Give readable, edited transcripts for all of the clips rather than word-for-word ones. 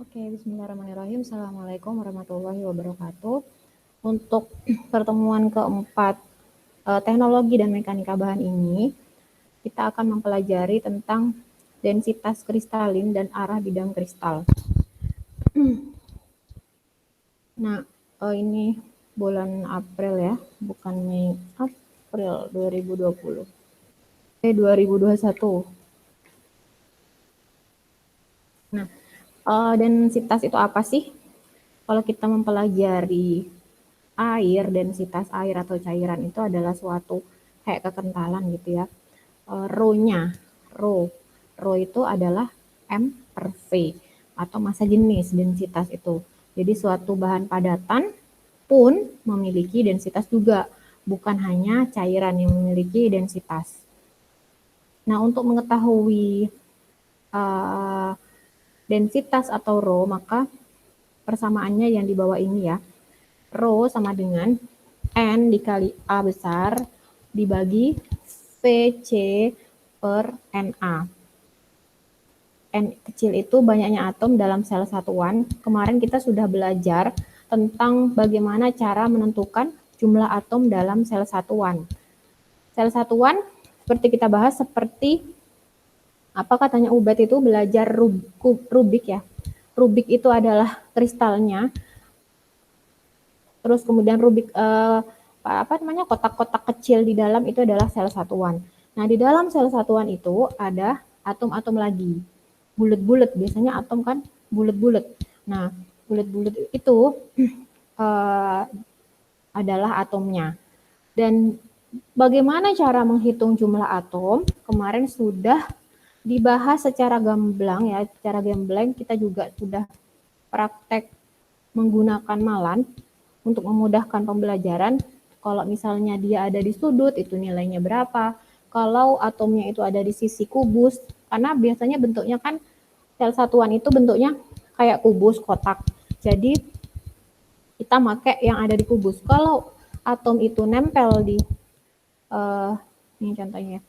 Oke, bismillahirrahmanirrahim. Assalamualaikum warahmatullahi wabarakatuh. Untuk pertemuan keempat teknologi dan mekanika bahan ini, kita akan mempelajari tentang densitas kristalin dan arah bidang kristal. Nah, ini bulan April ya, bukan Mei, April 2020. 2021. Nah, densitas itu apa sih? Kalau kita mempelajari air, densitas air atau cairan itu adalah suatu kayak kekentalan gitu ya. Rho-nya, rho itu adalah M per V atau massa jenis densitas itu. Jadi suatu bahan padatan pun memiliki densitas juga, bukan hanya cairan yang memiliki densitas. Nah, untuk mengetahui densitas atau rho, maka persamaannya yang di bawah ini ya. Rho sama dengan N dikali A besar dibagi VC per NA. N kecil itu banyaknya atom dalam sel satuan. Kemarin kita sudah belajar tentang bagaimana cara menentukan jumlah atom dalam sel satuan. Sel satuan seperti kita bahas seperti apa katanya Ubed itu belajar Rubik ya. Rubik itu adalah kristalnya. Terus kemudian Rubik kotak-kotak kecil di dalam itu adalah sel satuan. Nah, di dalam sel satuan itu ada atom-atom lagi. Bulat-bulat, biasanya atom kan bulat-bulat. Nah, bulat-bulat itu adalah atomnya. Dan bagaimana cara menghitung jumlah atom? Kemarin sudah dibahas secara gamblang ya, secara gamblang kita juga sudah praktek menggunakan malan untuk memudahkan pembelajaran. Kalau misalnya dia ada di sudut, itu nilainya berapa. Kalau atomnya itu ada di sisi kubus, karena biasanya bentuknya kan sel satuan itu bentuknya kayak kubus, kotak. Jadi kita pakai yang ada di kubus. Kalau atom itu nempel di ini contohnya.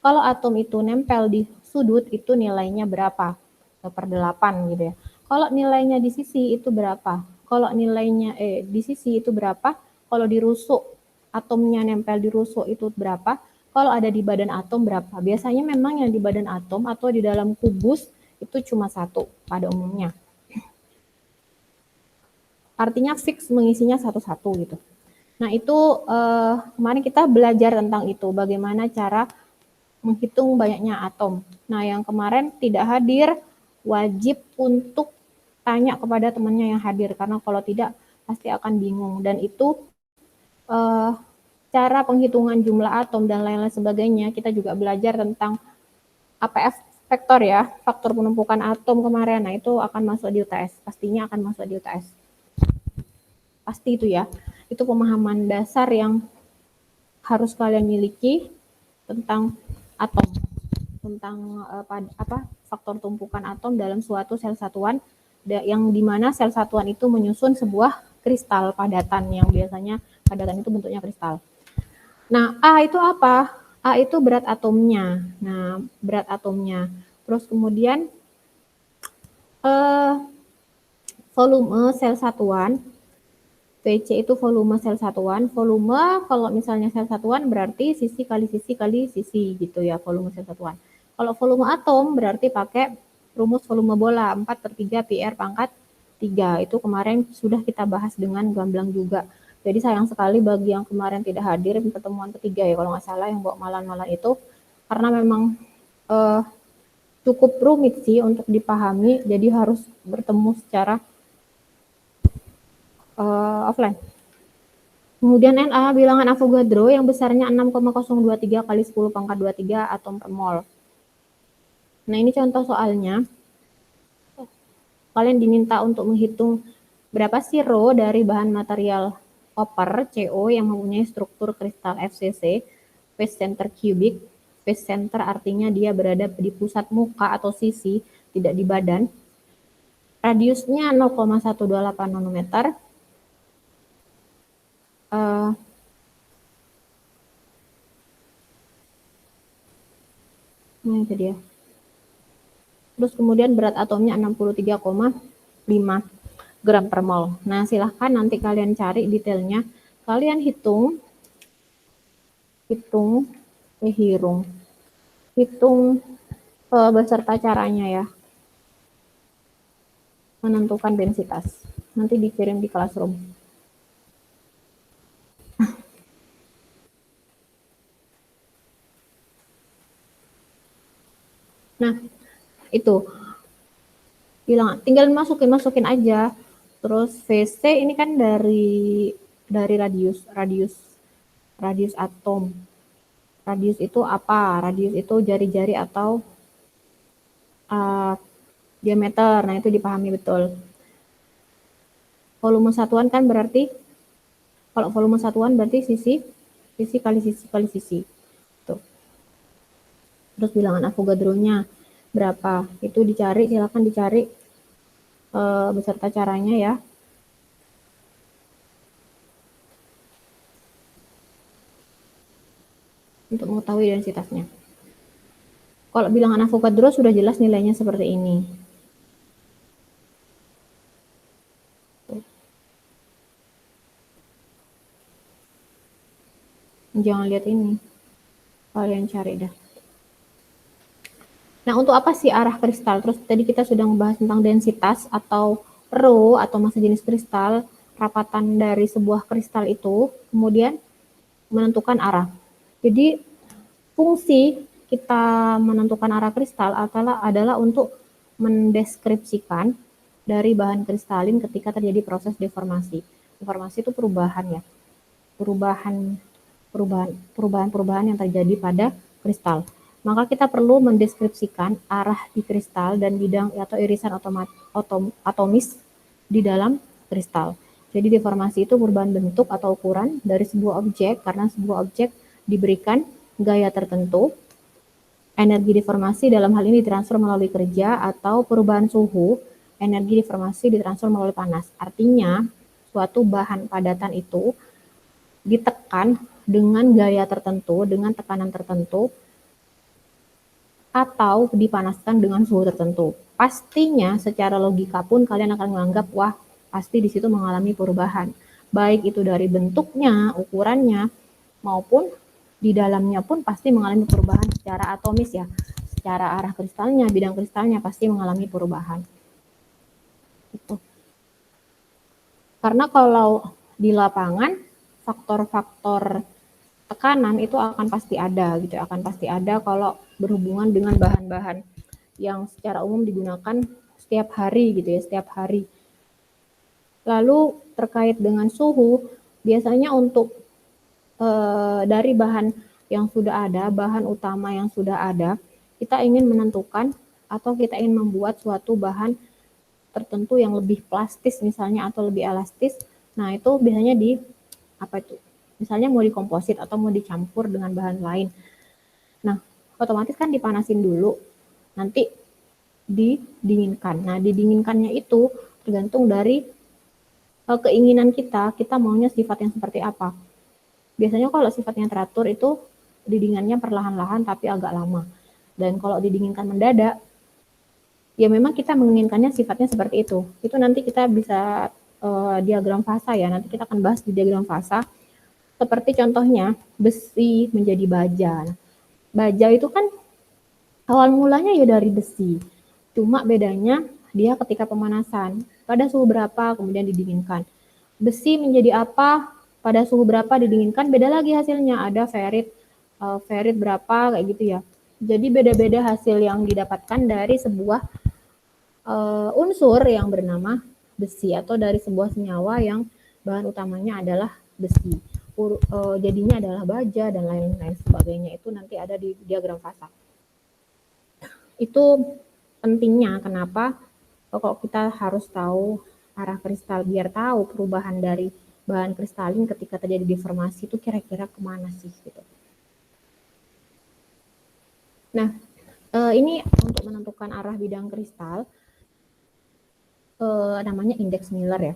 Kalau atom itu nempel di sudut itu nilainya berapa? Per 8 gitu ya. Kalau nilainya di sisi itu berapa? Kalau nilainya di sisi itu berapa? Kalau di rusuk atomnya nempel di rusuk itu berapa? Kalau ada di badan atom berapa? Biasanya memang yang di badan atom atau di dalam kubus itu cuma satu pada umumnya. Artinya fix mengisinya satu-satu gitu. Nah itu kemarin kita belajar tentang itu, bagaimana cara menghitung banyaknya atom. Nah yang kemarin tidak hadir wajib untuk tanya kepada temannya yang hadir, karena kalau tidak pasti akan bingung. Dan itu cara penghitungan jumlah atom dan lain-lain sebagainya, kita juga belajar tentang APF vektor ya, faktor penumpukan atom kemarin. Nah itu akan masuk di UTS, pastinya akan masuk di UTS. Pasti itu ya, itu pemahaman dasar yang harus kalian miliki tentang atom, tentang faktor tumpukan atom dalam suatu sel satuan, yang dimana sel satuan itu menyusun sebuah kristal padatan yang biasanya padatan itu bentuknya kristal. Nah, A itu apa? A itu berat atomnya. Nah, berat atomnya. Terus kemudian volume sel satuan. VC itu volume sel satuan. Volume kalau misalnya sel satuan berarti sisi kali sisi gitu ya, volume sel satuan. Kalau volume atom berarti pakai rumus volume bola 4/3 PR pangkat 3. Itu kemarin sudah kita bahas dengan gamblang juga. Jadi sayang sekali bagi yang kemarin tidak hadir pertemuan ketiga ya kalau nggak salah yang bawa malan-malan itu, karena memang cukup rumit sih untuk dipahami, jadi harus bertemu secara offline. Kemudian Na, bilangan Avogadro yang besarnya 6,023 kali 10 pangkat 23 atom per mol. Nah ini contoh soalnya. Kalian diminta untuk menghitung berapa sih rho dari bahan material copper CO yang mempunyai struktur kristal FCC, phase center cubic. Phase center artinya dia berada di pusat muka atau sisi, tidak di badan. Radiusnya 0,128 nanometer. Nah itu dia. Terus kemudian berat atomnya 63,9 gram per mol. Nah, silahkan nanti kalian cari detailnya. Kalian hitung beserta caranya ya, menentukan densitas. Nanti dikirim di classroom. Nah, itu bilang tinggal masukin aja. Terus VC ini kan dari radius atom. Radius itu apa? Radius itu jari-jari atau diameter. Nah, itu dipahami betul. Volume satuan kan berarti, kalau volume satuan berarti sisi kali sisi. Tuh. Terus bilangan Avogadro-nya berapa? Itu dicari, silakan dicari beserta caranya ya. Untuk mengetahui densitasnya. Kalau bilangan Avogadro sudah jelas nilainya seperti ini. Jangan lihat ini. Kalian cari dah. Nah, untuk apa sih arah kristal? Terus tadi kita sudah membahas tentang densitas atau rho atau massa jenis kristal, rapatan dari sebuah kristal itu, kemudian menentukan arah. Jadi, fungsi kita menentukan arah kristal adalah untuk mendeskripsikan dari bahan kristalin ketika terjadi proses deformasi. Deformasi itu perubahan ya. Perubahan yang terjadi pada kristal. Maka kita perlu mendeskripsikan arah di kristal dan bidang atau irisan atomis di dalam kristal. Jadi deformasi itu perubahan bentuk atau ukuran dari sebuah objek karena sebuah objek diberikan gaya tertentu. Energi deformasi dalam hal ini ditransfer melalui kerja atau perubahan suhu, energi deformasi ditransfer melalui panas. Artinya, suatu bahan padatan itu ditekan dengan gaya tertentu, dengan tekanan tertentu, atau dipanaskan dengan suhu tertentu. Pastinya secara logika pun kalian akan menganggap, wah pasti di situ mengalami perubahan. Baik itu dari bentuknya, ukurannya, maupun di dalamnya pun pasti mengalami perubahan secara atomis ya. Secara arah kristalnya, bidang kristalnya pasti mengalami perubahan. Gitu. Karena kalau di lapangan, faktor-faktor tekanan itu akan pasti ada gitu, akan pasti ada kalau berhubungan dengan bahan-bahan yang secara umum digunakan setiap hari gitu ya, setiap hari. Lalu terkait dengan suhu, biasanya untuk dari bahan yang sudah ada, bahan utama yang sudah ada, kita ingin menentukan atau kita ingin membuat suatu bahan tertentu yang lebih plastis misalnya atau lebih elastis. Nah, itu biasanya di apa itu? Misalnya mau dikomposit atau mau dicampur dengan bahan lain. Nah, otomatis kan dipanasin dulu, nanti didinginkan. Nah, didinginkannya itu tergantung dari keinginan kita maunya sifat yang seperti apa. Biasanya kalau sifatnya teratur itu didinginannya perlahan-lahan tapi agak lama. Dan kalau didinginkan mendadak, ya memang kita menginginkannya sifatnya seperti itu. Itu nanti kita bisa diagram fasa ya, nanti kita akan bahas di diagram fasa. Seperti contohnya besi menjadi baja. Baja itu kan awal mulanya ya dari besi. Cuma bedanya dia ketika pemanasan. Pada suhu berapa kemudian didinginkan. Besi menjadi apa, pada suhu berapa didinginkan, beda lagi hasilnya. Ada ferit berapa kayak gitu ya. Jadi beda-beda hasil yang didapatkan dari sebuah unsur yang bernama besi atau dari sebuah senyawa yang bahan utamanya adalah besi. Jadinya adalah baja dan lain-lain sebagainya, itu nanti ada di diagram fasa. Itu pentingnya kenapa kok kita harus tahu arah kristal, biar tahu perubahan dari bahan kristalin ketika terjadi deformasi itu kira-kira kemana sih gitu. Nah, ini untuk menentukan arah bidang kristal namanya indeks Miller ya,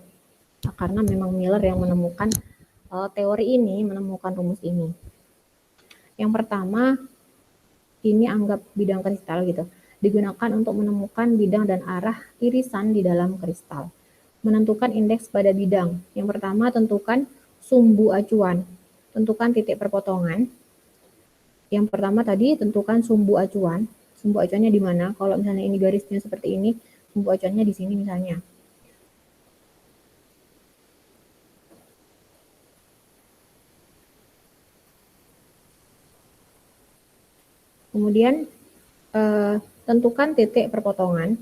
karena memang Miller yang menemukan teori ini, menemukan rumus ini. Yang pertama, ini anggap bidang kristal gitu. digunakan untuk menemukan bidang dan arah irisan di dalam kristal. Menentukan indeks pada bidang. Yang pertama, tentukan sumbu acuan. Tentukan titik perpotongan. Yang pertama tadi, tentukan sumbu acuan. Sumbu acuannya di mana? Kalau misalnya ini garisnya seperti ini, sumbu acuannya di sini misalnya. Kemudian tentukan titik perpotongan.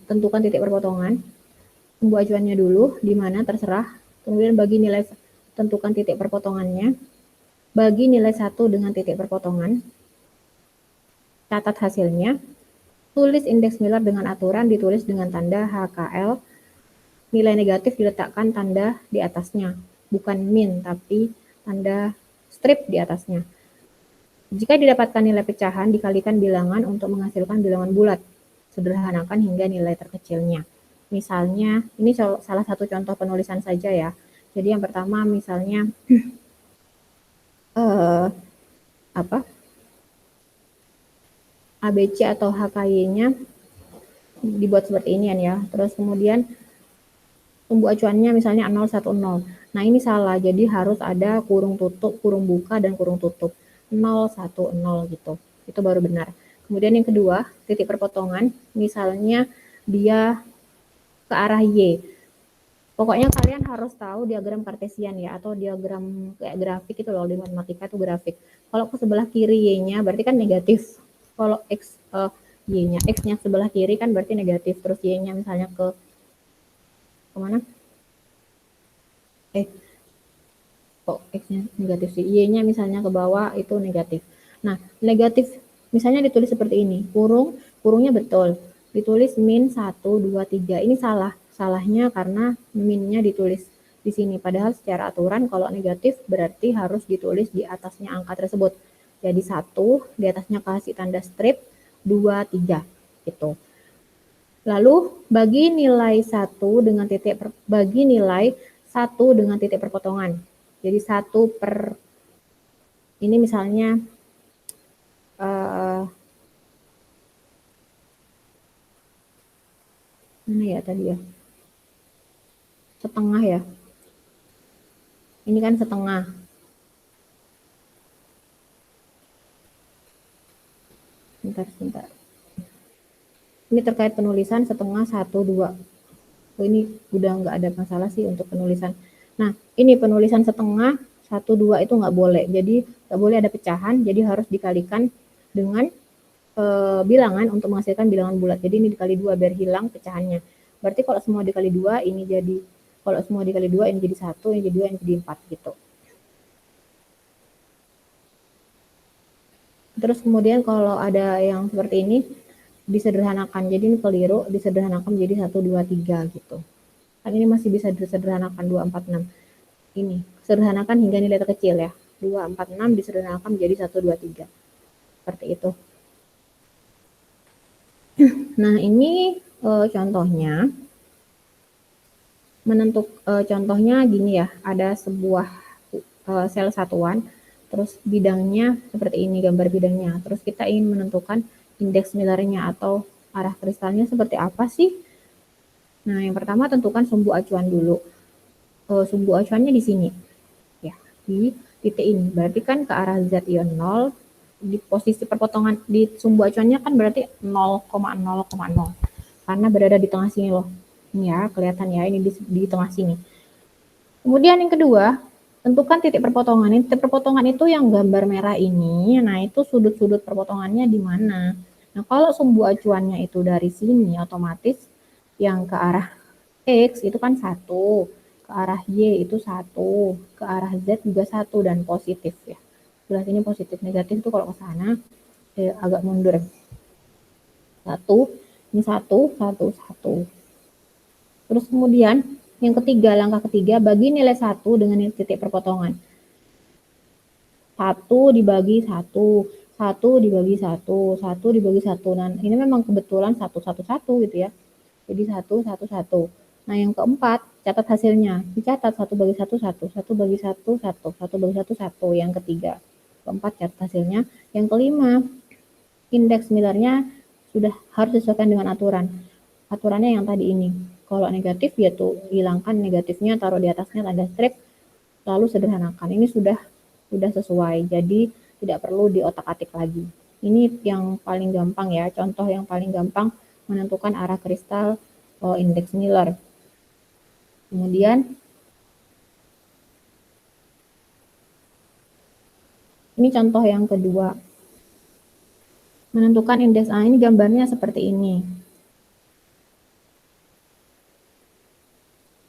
Tentukan titik perpotongan. Sumbu acuannya dulu, di mana terserah. Kemudian bagi nilai, tentukan titik perpotongannya. Bagi nilai 1 dengan titik perpotongan. Catat hasilnya. Tulis indeks Miller dengan aturan, ditulis dengan tanda HKL. Nilai negatif diletakkan tanda di atasnya. Bukan min, tapi tanda strip di atasnya. Jika didapatkan nilai pecahan, dikalikan bilangan untuk menghasilkan bilangan bulat. Sederhanakan hingga nilai terkecilnya. Misalnya, ini salah satu contoh penulisan saja ya. Jadi yang pertama misalnya ABC atau HKY-nya dibuat seperti ini ya. Terus kemudian sumbu acuannya misalnya 010. Nah, ini salah. Jadi harus ada kurung tutup, kurung buka, dan kurung tutup. 010 gitu. Itu baru benar. Kemudian yang kedua, titik perpotongan. Misalnya dia ke arah Y. Pokoknya kalian harus tahu diagram kartesian ya, atau diagram kayak grafik itu loh, di matematika itu grafik. Kalau ke sebelah kiri Y-nya berarti kan negatif. Kalau Y-nya, X-nya sebelah kiri kan berarti negatif. Terus Y-nya misalnya ke kemana? Kok X-nya negatif sih? Y-nya misalnya ke bawah itu negatif. Nah, negatif misalnya ditulis seperti ini. Kurungnya betul. Ditulis min 1, 2, 3. Ini salah. Salahnya karena minnya ditulis di sini. Padahal secara aturan kalau negatif berarti harus ditulis di atasnya angka tersebut. Jadi 1, di atasnya kasih tanda strip, 2, 3. Gitu. Lalu bagi nilai 1 dengan titik bagi nilai 1 dengan titik perpotongan. Jadi 1 per ini misalnya mana ya tadi ya? Setengah ya. Ini kan setengah. Sebentar. Ini terkait penulisan setengah 1, 2. Oh, ini udah nggak ada masalah sih untuk penulisan. Nah, ini penulisan setengah 1, 2 itu nggak boleh. Jadi nggak boleh ada pecahan, jadi harus dikalikan dengan bilangan untuk menghasilkan bilangan bulat. Jadi ini dikali 2 biar hilang pecahannya. Berarti kalau semua dikali 2 ini jadi, kalau semua dikali 2 ini jadi 1, ini jadi 2, ini jadi 4 gitu. Terus kemudian kalau ada yang seperti ini disederhanakan. Jadi ini keliru, disederhanakan menjadi 1, 2, 3 gitu. Kan ini masih bisa disederhanakan 2, 4, 6. Ini sederhanakan hingga nilai terkecil ya. 2, 4, 6 disederhanakan menjadi 1, 2, 3. Seperti itu. Nah, ini contohnya. Contohnya gini ya, ada sebuah sel satuan, terus bidangnya seperti ini, gambar bidangnya. Terus kita ingin menentukan indeks Millernya atau arah kristalnya seperti apa sih? Nah, yang pertama tentukan sumbu acuan dulu. Sumbu acuannya di sini, ya, di titik ini. Berarti kan ke arah Z ion 0, di posisi perpotongan di sumbu acuannya kan berarti 0,0,0, karena berada di tengah sini loh. Ini ya, kelihatan ya, ini di tengah sini. Kemudian yang kedua, tentukan titik perpotongan. Titik perpotongan itu yang gambar merah ini, nah itu sudut-sudut perpotongannya di mana. Nah, kalau sumbu acuannya itu dari sini, otomatis yang ke arah X itu kan 1, ke arah Y itu 1, ke arah Z juga 1 dan positif ya. Sebelah sini positif, negatif itu kalau ke sana agak mundur. 1, ini 1, 1, 1. Terus kemudian yang ketiga, langkah ketiga, bagi nilai 1 dengan titik perpotongan. 1 dibagi 1, 1 dibagi 1, 1 dibagi 1. Nah, ini memang kebetulan 1, 1, 1 gitu ya. Jadi 1, 1, 1. Nah, yang keempat, catat hasilnya. Dicatat 1 bagi 1, 1. 1 bagi 1, 1. 1 bagi 1, 1. Yang ketiga. Keempat, catat hasilnya. Yang kelima, indeks Millernya sudah harus disesuaikan dengan aturan. Aturannya yang tadi ini. Kalau negatif ya tuh hilangkan negatifnya, taruh di atasnya tanda strip, lalu sederhanakan. Ini sudah sesuai. Jadi tidak perlu diotak-atik lagi. Ini yang paling gampang ya, contoh yang paling gampang menentukan arah kristal indeks Miller. Kemudian ini contoh yang kedua. Menentukan indeks A, ini gambarnya seperti ini.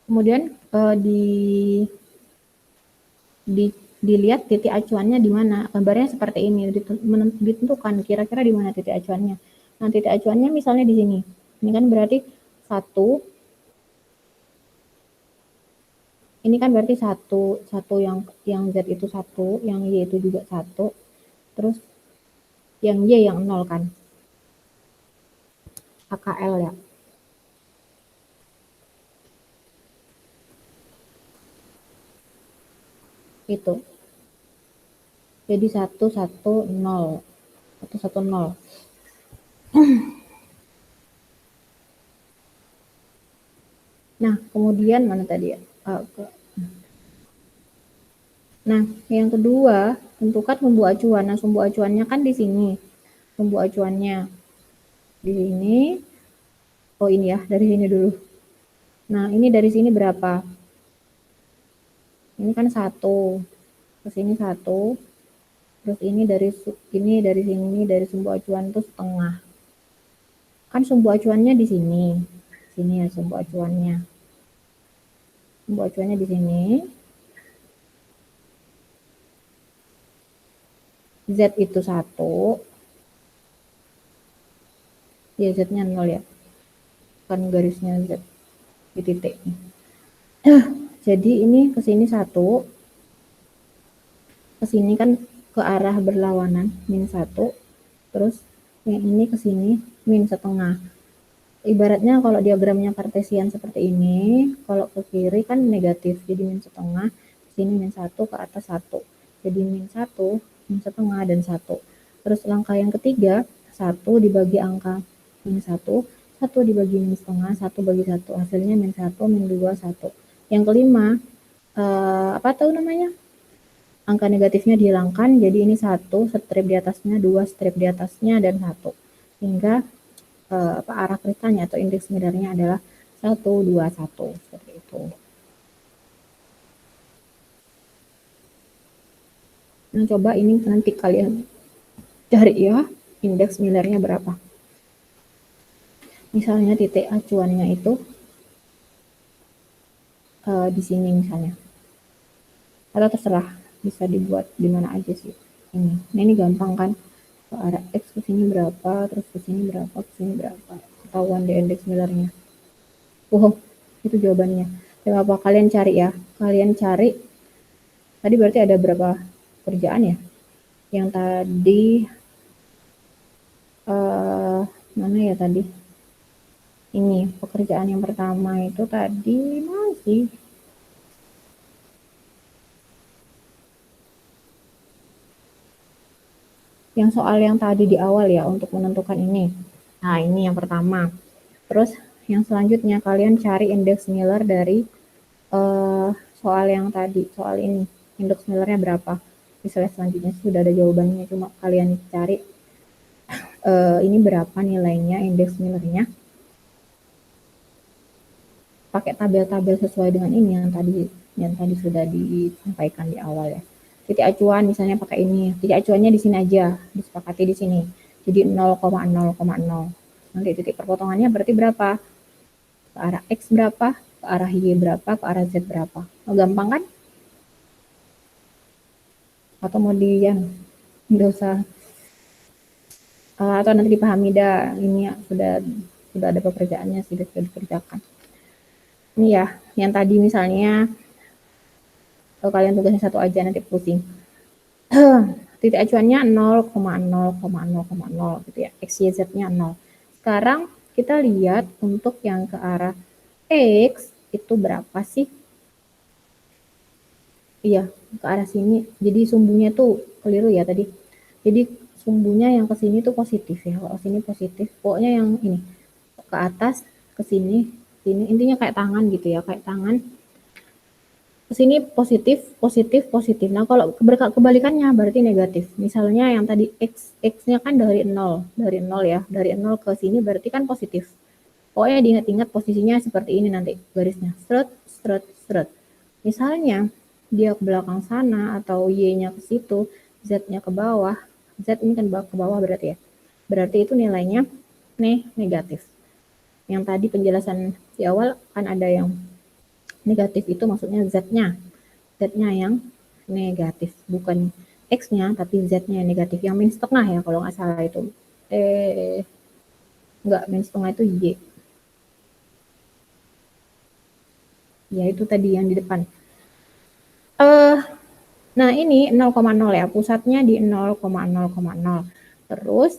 Kemudian dilihat titik acuannya di mana. Gambarnya seperti ini, ditentukan kira-kira di mana titik acuannya. Nah, titik acuannya misalnya di sini. Ini kan berarti 1. Ini kan berarti 1 yang Z itu 1, yang Y itu juga 1. Terus yang Y yang 0 kan. AKL ya. Itu. Jadi 1 1 0. 1 1 0. Nah, kemudian mana tadi ya? Nah, yang kedua, tentukan sumbu acuan. Nah, sumbu acuannya kan di sini. Sumbu acuannya di sini. Oh, ini ya, dari sini dulu. Nah, ini dari sini berapa? Ini kan 1. Terus ini 1. Terus ini dari sini dari sumbu acuan itu setengah. Kan sumbu acuannya di sini. Sini ya sumbu acuannya. Sumbu acuannya di sini. Z itu 1. Ya, Z-nya 0 ya. Kan garisnya Z di titik. Jadi ini ke sini 1. Ke sini kan ke arah berlawanan, min 1. Terus yang ini ke sini min setengah. Ibaratnya kalau diagramnya kartesian seperti ini, kalau ke kiri kan negatif, jadi min setengah, sini min 1, ke atas 1. Jadi min 1, min setengah, dan 1. Terus langkah yang ketiga, 1 dibagi angka min 1, 1 dibagi min setengah, 1 bagi 1. Hasilnya min 1, min 2, 1. Yang kelima, apa tahu namanya? Angka negatifnya dihilangkan, jadi ini 1, strip di atasnya, 2 strip di atasnya, dan 1. Sehingga arah kristalnya atau indeks Millernya adalah 1, 2, 1. Seperti itu. Nah, coba ini nanti kalian cari ya, indeks Millernya berapa. Misalnya titik acuannya itu di sini misalnya. Atau terserah, bisa dibuat di mana aja sih. Ini. Nah, ini gampang kan? Ke arah X ke sini berapa, terus ke sini berapa, ke sini berapa. Ketahuan di indeks Millernya. Oh, itu jawabannya. Coba apa kalian cari ya? Kalian cari. Tadi berarti ada berapa kerjaan ya? Yang tadi mana ya tadi? Ini pekerjaan yang pertama itu tadi masih yang soal yang tadi di awal ya untuk menentukan ini. Nah, ini yang pertama. Terus yang selanjutnya kalian cari indeks Miller dari soal yang tadi, soal ini. Indeks Millernya berapa? Di slide selanjutnya sudah ada jawabannya, cuma kalian cari ini berapa nilainya indeks Millernya. Pakai tabel-tabel sesuai dengan ini yang tadi sudah disampaikan di awal ya. Titik acuan misalnya pakai ini. Titik acuannya di sini aja, disepakati di sini. Jadi 0,0,0. Nanti titik perpotongannya berarti berapa? Ke arah X berapa? Ke arah Y berapa? Ke arah Z berapa? Oh, gampang kan? Atau mau di yang nggak usah atau nanti dipahami dah, ini ya, sudah ada pekerjaannya, sudah dikerjakan. Ini ya, yang tadi misalnya kalau kalian tugasnya satu aja nanti pusing. Titik acuannya 0,0,0,0 gitu ya, X, Y, Z-nya 0. Sekarang kita lihat untuk yang ke arah X itu berapa sih? Iya, ke arah sini. Jadi sumbunya tuh keliru ya tadi. Jadi sumbunya yang ke sini tuh positif ya. Kalau sini positif, pokoknya yang ini ke atas, ke sini, sini intinya kayak tangan gitu ya, kayak tangan. Ke sini positif, positif, positif. Nah, kalau kebalikannya berarti negatif. Misalnya yang tadi X-nya kan dari 0 ya. Dari 0 ke sini berarti kan positif. Pokoknya diingat-ingat posisinya seperti ini nanti garisnya. Seret, seret, seret. Misalnya dia ke belakang sana atau Y-nya ke situ, Z-nya ke bawah. Z ini kan ke bawah berarti ya. Berarti itu nilainya negatif. Yang tadi penjelasan di awal kan ada yang negatif itu maksudnya Z-nya. Z-nya yang negatif, bukan X-nya tapi Z-nya yang negatif. Yang min setengah ya kalau nggak salah itu. Enggak, min setengah itu Y. Ya itu tadi yang di depan. Nah ini 0,0 ya, pusatnya di 0,0,0. Terus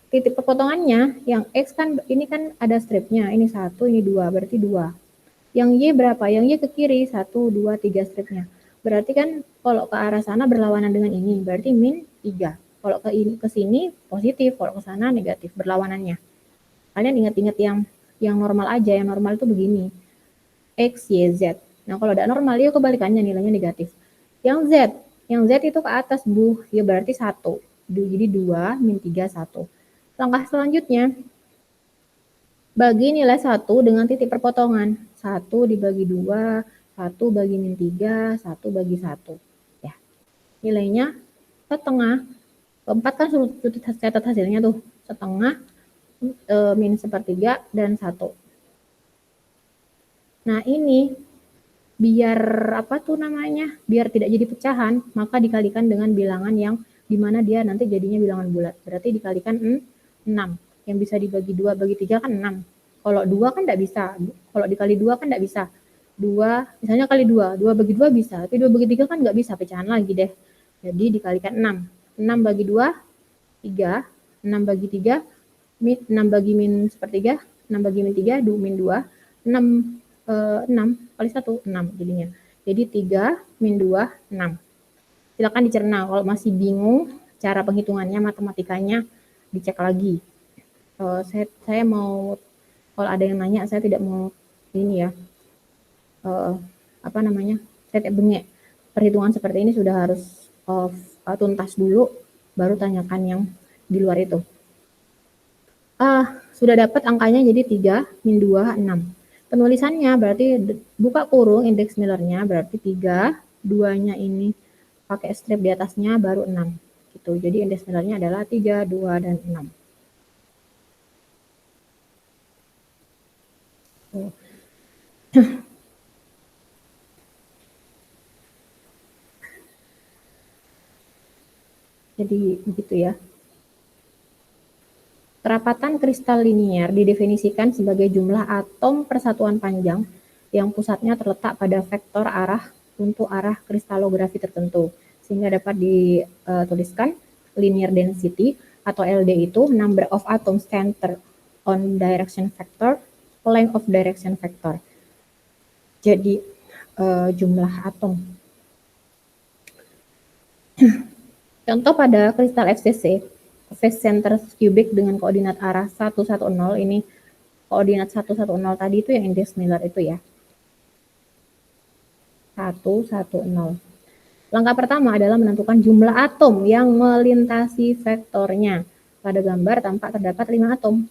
titik perpotongannya yang X kan ini kan ada stripnya, ini 1, ini 2, berarti 2. Yang Y berapa? Yang Y ke kiri, 1, 2, 3 stripnya. Berarti kan kalau ke arah sana berlawanan dengan ini, berarti min 3. Kalau ke sini positif, kalau ke sana negatif berlawanannya. Kalian ingat-ingat yang normal aja, yang normal itu begini. X, Y, Z. Nah, kalau tidak normal, ya kebalikannya nilainya negatif. Yang Z itu ke atas, Bu. Ya berarti 1. Jadi 2, min 3, 1. Langkah selanjutnya, bagi nilai 1 dengan titik perpotongan. 1 dibagi 2, 1 bagi min 3, 1 bagi 1. Ya. Nilainya setengah. Keempat kan suruh catat hasilnya tuh. Setengah, min sepertiga, dan 1. Nah ini biar apa tuh namanya, biar tidak jadi pecahan, maka dikalikan dengan bilangan yang dimana dia nanti jadinya bilangan bulat. Berarti dikalikan 6. Yang bisa dibagi 2 bagi 3 kan 6. Kalau 2 kan tidak bisa. Kalau dikali 2 kan tidak bisa. 2, misalnya kali 2, 2 bagi 2 bisa. Tapi 2 bagi 3 kan nggak bisa, pecahan lagi deh. Jadi dikalikan 6. 6 bagi 2, 3. 6 bagi 3, 6 bagi min sepertiga. 6 bagi min 3, min 2. 6 6 kali 1, 6 jadinya. Jadi 3 min 2, 6. Silakan dicerna. Kalau masih bingung cara penghitungannya, matematikanya, dicek lagi. Saya mau, kalau ada yang nanya, saya tidak mau ini ya, apa namanya, saya tidak bengek. Perhitungan seperti ini sudah harus tuntas dulu, baru tanyakan yang di luar itu. Sudah dapat angkanya jadi 3 min 2, 6. Penulisannya berarti buka kurung indeks Millernya berarti 3, 2-nya ini pakai strip di atasnya baru 6 gitu. Jadi indeks Millernya adalah 3, 2, dan 6. Jadi begitu ya. Kerapatan kristal linier didefinisikan sebagai jumlah atom persatuan panjang yang pusatnya terletak pada vektor arah untuk arah kristalografi tertentu. Sehingga dapat dituliskan linear density atau LD itu number of atoms centered on direction vector, length of direction vector. Jadi jumlah atom. Contoh pada kristal FCC, phase center cubic dengan koordinat arah 110, ini koordinat 110 tadi itu yang indeks Miller itu ya. 110. Langkah pertama adalah menentukan jumlah atom yang melintasi vektornya. Pada gambar tampak terdapat 5 atom.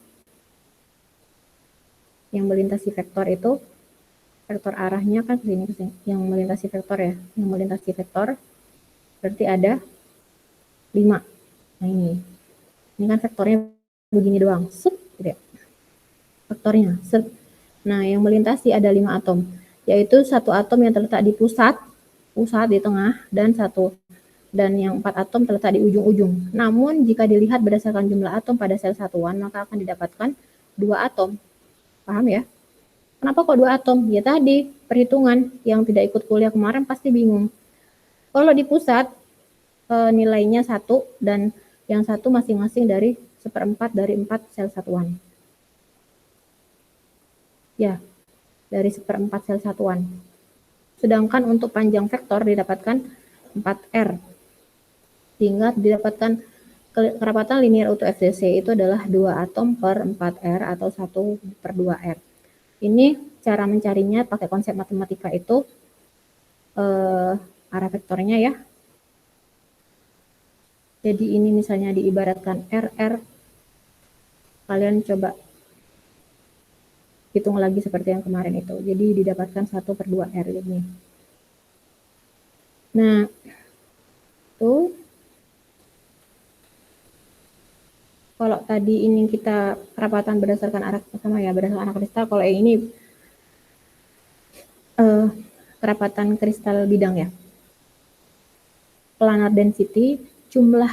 Yang melintasi vektor itu, vektor arahnya kan kesini kesini. Yang melintasi vektor ya, yang melintasi vektor berarti ada 5. Nah ini kan vektornya begini doang, set, gitu ya. Vektornya, set. Nah yang melintasi ada 5 atom, yaitu 1 atom yang terletak di pusat di tengah, dan yang 4 atom terletak di ujung-ujung. Namun jika dilihat berdasarkan jumlah atom pada sel satuan, maka akan didapatkan 2 atom. Paham ya? Kenapa kok 2 atom? Ya tadi, perhitungan yang tidak ikut kuliah kemarin pasti bingung. Kalau di pusat, nilainya 1 dan yang 1 masing-masing dari 1/4 dari 4 sel satuan. Ya, dari 1/4 sel satuan. Sedangkan untuk panjang vektor didapatkan 4R. sehingga didapatkan kerapatan linear auto FDC itu adalah 2 atom per 4R atau 1 per 2R. Ini cara mencarinya pakai konsep matematika itu arah vektornya ya. Jadi ini misalnya diibaratkan RR, kalian coba hitung lagi seperti yang kemarin itu. Jadi didapatkan 1 per 2R ini. Nah, itu kalau tadi ini kita kerapatan berdasarkan arah sama ya, berdasarkan arah kristal. Kalau ini kerapatan kristal bidang ya. Planar density, jumlah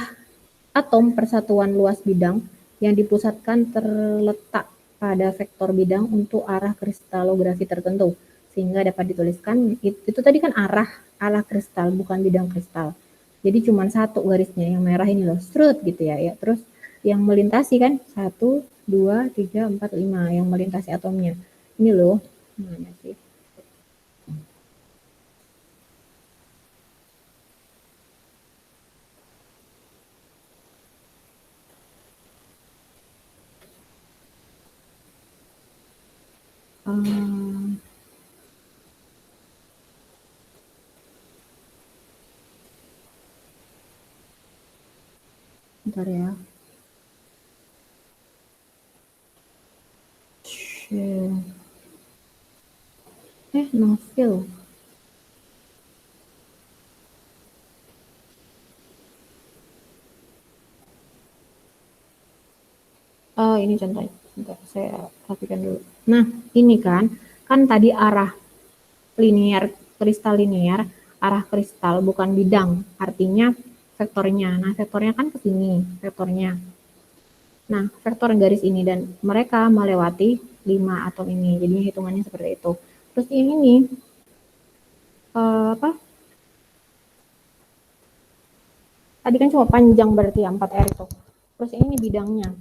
atom persatuan luas bidang yang dipusatkan terletak pada vektor bidang untuk arah kristalografi tertentu, sehingga dapat dituliskan itu tadi kan arah kristal bukan bidang kristal. Jadi cuma satu garisnya yang merah ini loh, strut gitu ya. Terus yang melintasi kan 1, 2, 3, 4, 5 yang melintasi atomnya. Ini loh. Mana sih? Bentar ya. Novel. Oh, ini contohnya. Bentar, saya rapikan dulu. Nah, ini kan tadi arah linear, kristal linear, arah kristal bukan bidang, artinya vektornya. Nah, vektornya kan ke sini, vektornya. Nah, vektor garis ini dan mereka melewati 5 atom ini. Jadi hitungannya seperti itu. Terus ini nih, apa? Tadi kan cuma panjang berarti ya 4R itu. Terus ini bidangnya.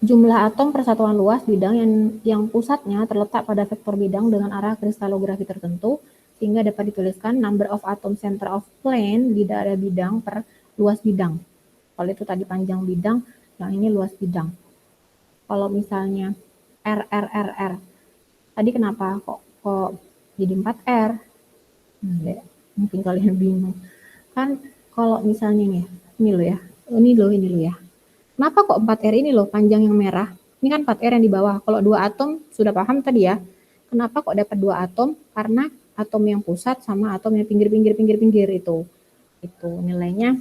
Jumlah atom persatuan luas bidang yang pusatnya terletak pada vektor bidang dengan arah kristalografi tertentu, sehingga dapat dituliskan number of atom center of plane di daerah bidang per luas bidang. Kalau itu tadi panjang bidang, yang ini luas bidang. Kalau misalnya R, tadi kenapa kok jadi 4R? Mungkin kalian bingung. Kan kalau misalnya nih, ini loh ya. Kenapa kok 4R ini loh panjang yang merah? Ini kan 4R yang di bawah. Kalau 2 atom sudah paham tadi ya. Kenapa kok dapat 2 atom? Karena atom yang pusat sama atom yang pinggir itu. Itu nilainya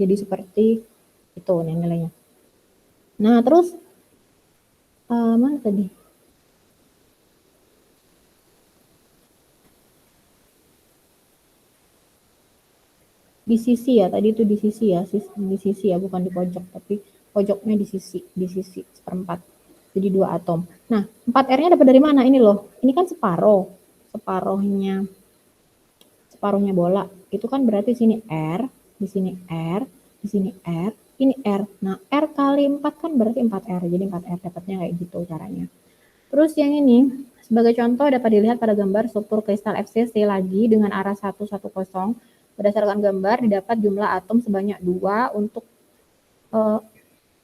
jadi seperti itu nilainya. Nah, terus mana tadi? Di sisi ya, tadi itu di sisi ya, bukan di pojok, tapi pojoknya di sisi seperempat. Jadi 2 atom. Nah, 4R-nya dapat dari mana? Ini loh. Ini kan separuhnya bola. Itu kan berarti sini R, di sini R, di sini R, ini R. Nah, R kali 4 kan berarti 4R. Jadi 4R dapatnya kayak gitu caranya. Terus yang ini, sebagai contoh dapat dilihat pada gambar struktur kristal FCC lagi dengan arah 110. Berdasarkan gambar didapat jumlah atom sebanyak 2 untuk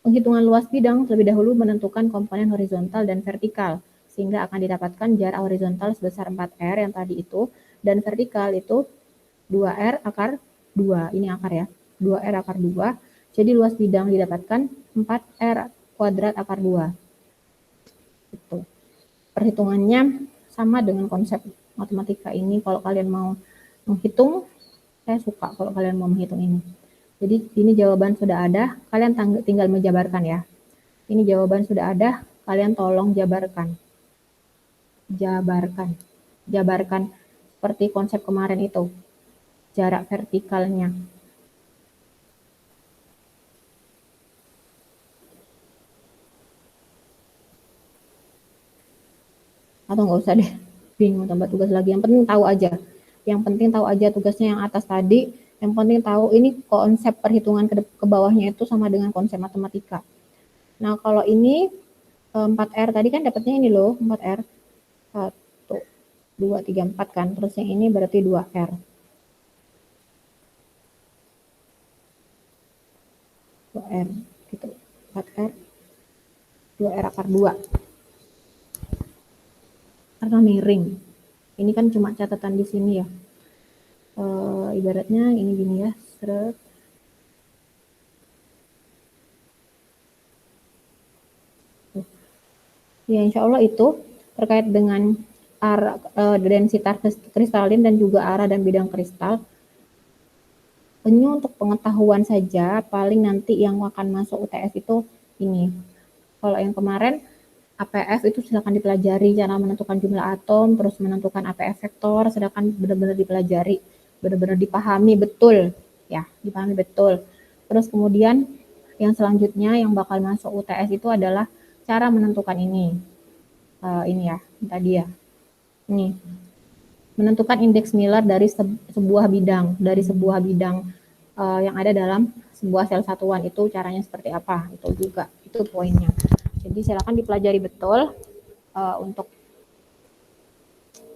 penghitungan luas bidang terlebih dahulu menentukan komponen horizontal dan vertikal, sehingga akan didapatkan jarak horizontal sebesar 4R yang tadi itu, dan vertikal itu 2R akar 2, ini akar ya, 2R akar 2, jadi luas bidang didapatkan 4R kuadrat akar 2. Itu. Perhitungannya sama dengan konsep matematika ini, kalau kalian mau menghitung, saya suka kalau kalian mau menghitung ini. Jadi ini jawaban sudah ada, kalian tinggal menjabarkan ya. Ini jawaban sudah ada, kalian tolong jabarkan. Jabarkan seperti konsep kemarin itu. Jarak vertikalnya. Atau nggak usah deh, bingung tambah tugas lagi. Yang penting tahu aja. Yang penting tahu aja tugasnya yang atas tadi. Yang penting tahu ini konsep perhitungan ke bawahnya itu sama dengan konsep matematika. Nah, kalau ini 4R tadi kan dapatnya ini loh, 4R. 1, 2, 3, 4 kan. Terus yang ini berarti 2R. 2R gitu. 4R. 2R akar 2. Karena miring. Ini kan cuma catatan di sini ya. Ibaratnya ini gini ya. Seret. Ya, insya Allah itu terkait dengan densitas kristalin dan juga arah dan bidang kristal. Ini untuk pengetahuan saja, paling nanti yang akan masuk UTS itu ini. Kalau yang kemarin APF itu silakan dipelajari cara menentukan jumlah atom, terus menentukan APF vektor, sedangkan benar-benar dipelajari, benar-benar dipahami betul, ya, dipahami betul. Terus kemudian yang selanjutnya yang bakal masuk UTS itu adalah cara menentukan ini ya, tadi ya, ini menentukan indeks Miller dari sebuah bidang yang ada dalam sebuah sel satuan. Itu caranya seperti apa, itu juga, itu poinnya. Jadi silakan dipelajari betul untuk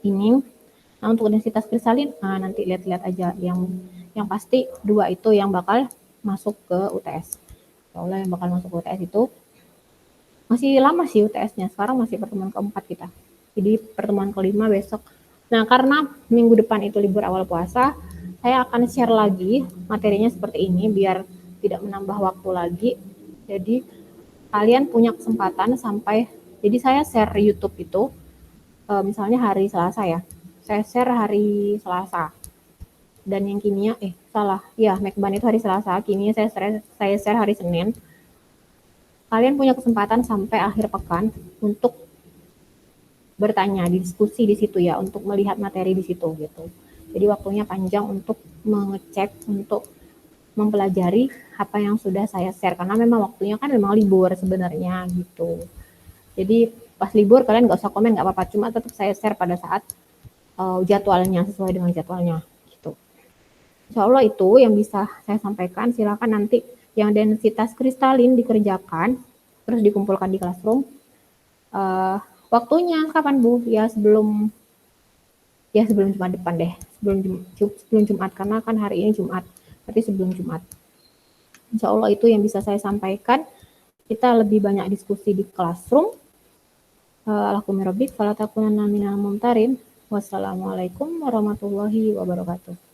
ini. Nah, untuk densitas kristalin, nanti lihat-lihat aja yang pasti 2 itu yang bakal masuk ke UTS. Soalnya yang bakal masuk ke UTS itu masih lama sih UTS-nya. Sekarang masih pertemuan keempat kita. Jadi pertemuan kelima besok. Nah, karena minggu depan itu libur awal puasa, saya akan share lagi materinya seperti ini biar tidak menambah waktu lagi. Jadi kalian punya kesempatan sampai, jadi saya share YouTube itu misalnya hari Selasa ya, saya share hari Selasa, dan yang kimia salah ya, Mekban itu hari Selasa, kimia saya share hari Senin. Kalian punya kesempatan sampai akhir pekan untuk bertanya, diskusi di situ ya, untuk melihat materi di situ gitu. Jadi waktunya panjang untuk mengecek, untuk mempelajari apa yang sudah saya share, karena memang waktunya kan memang libur sebenarnya gitu. Jadi pas libur kalian nggak usah komen, nggak apa-apa, cuma tetap saya share pada saat jadwalnya, sesuai dengan jadwalnya gitu. Insya Allah itu yang bisa saya sampaikan. Silakan nanti yang densitas kristalin dikerjakan, terus dikumpulkan di classroom. Waktunya kapan Bu? Ya sebelum Jumat depan deh, sebelum Jumat, karena kan hari ini Jumat, berarti sebelum Jumat. Insya Allah itu yang bisa saya sampaikan. Kita lebih banyak diskusi di classroom. Wassalamualaikum warahmatullahi wabarakatuh.